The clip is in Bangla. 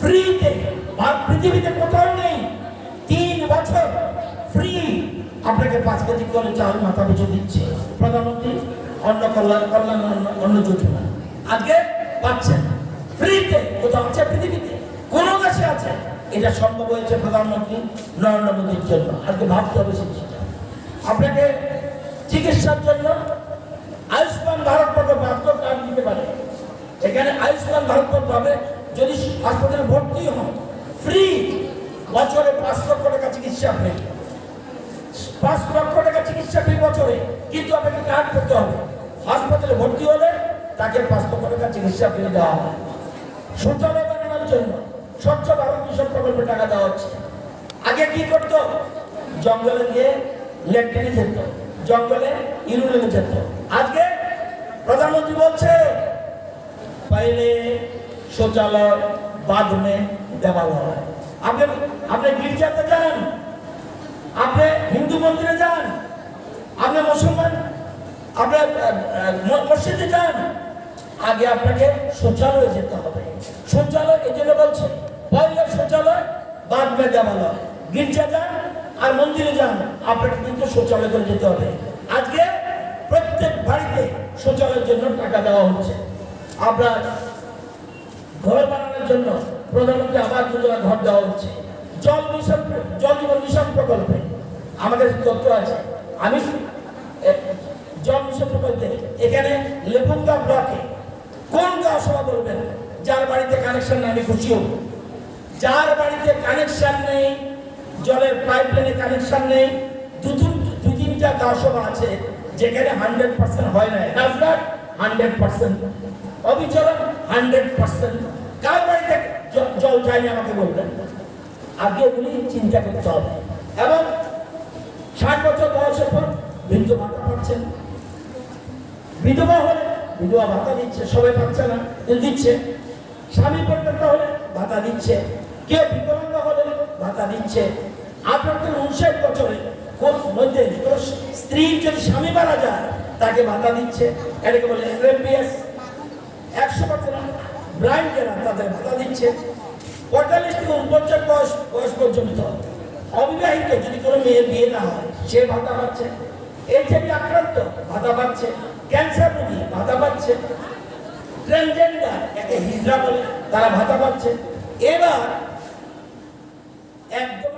ফ্রিতে, পৃথিবীতে কোথাও নেই 3 বছর ফ্রি আপনাকে 5 কেজি করে চাল মাথা পিছু দিচ্ছে প্রধানমন্ত্রী কল্যাণ অন্ন যোজনা। আজকে পাচ্ছেন ফ্রিতে, কোথাও আছে পৃথিবীতে? কোন দেশে আছে? এটা সম্ভব হয়েছে প্রধানমন্ত্রী নরেন্দ্র মোদীর জন্য। আজকে ভাবতে হবে সেটা। আপনাকে চিকিৎসার জন্য আয়ুষ্মান ভারত প্রকল্প কার্ড দিতে পারে। এখানে আয়ুষ্মান ভারত প্রকল্পে যদি হাসপাতালে ভর্তি হন ফ্রি, বছরে 5 লক্ষ টাকা চিকিৎসা ফ্রি, 5 লক্ষ টাকা চিকিৎসা ফ্রি বছরে। কিন্তু আপনাকে কার্ড করতে হবে। হাসপাতালে ভর্তি হলে তাকে 5 লক্ষ টাকা চিকিৎসা ফ্রি দেওয়া হয়। শৌচালয় বানানোর জন্য স্বচ্ছ ভারত মিশন প্রকল্পে টাকা দেওয়া হচ্ছে। আগে কি করতো? জঙ্গলে গিয়ে ল্যাট্রিনে যেত, জঙ্গলে ইউরিনে যেত। আজকে প্রধানমন্ত্রী বলছে पहले शौचालय बाद में देवालय। আপনি গির্জাতে যান, আপনি হিন্দু মন্দিরে যান, আপনি মুসলমান আপনি মসজিদে যান, আগে আপনাকে শৌচালয়ে যেতে হবে। শৌচালয় এই জন্য বলছে পয়লা শৌচালয় বাদ মে দেবালয়। গির্জা যান আর মন্দিরে যান, আপনাকে কিন্তু শৌচালয় করে যেতে হবে। আজকে প্রত্যেক বাড়িতে শৌচালয়ের জন্য টাকা দেওয়া হচ্ছে। আপনার ঘর বানানোর জন্য প্রধানমন্ত্রী আবাস যোজনা ঘর দেওয়া হচ্ছে। জল জীবন মিশন প্রকল্পে আমাদের তথ্য আছে। আমি জল মিশন প্রকল্পে এখানে লেপুঙ্গা ব্লকে কোন গাঁও সভা বলবেন যার বাড়িতে কানেকশন নেই? আমি খুশি হব। যার বাড়িতে কানেকশন নেই, জলের পাইপলাইনে কানেকশন নেই, 2-3টা গাঁও সভা আছে যেখানে 100% হয় না। রাজঘাট 100%, অবিচলন 100%। কার বাড়িতে জল যায়নি আমাকে বলবেন। আগে এগুলি চিন্তা করতে হবে। এবং 60 বছর বয়সের পর বৃদ্ধ ভাতা পাচ্ছেন। বিধবা হলে বিধবা ভাতা দিচ্ছে, সবাই পাচ্ছে না দিচ্ছে। স্বামী পরিত্যক্ত হলে ভাতা দিচ্ছে, কেউ বিকলাঙ্গ হলে ভাতা দিচ্ছে। 59 বছরে মধ্যে স্ত্রীর যদি স্বামী মারা যায় তাকে ভাতা দিচ্ছে, এটাকে বলে এমপিএস। 100% ব্লাইন্ড যারা তাদের ভাতা দিচ্ছে। 45 থেকে 49 বয়স পর্যন্ত অবিবাহিত যদি কোনো মেয়ের বিয়ে না হয় সে ভাতা পাচ্ছে। এইচআইভি আক্রান্ত ভাতা পাচ্ছে, ক্যান্সার রোগী ভাতা পাচ্ছে, ট্রান্সজেন্ডার একে হিজড়া বলে তারা ভাতা পাচ্ছে। এবার একদম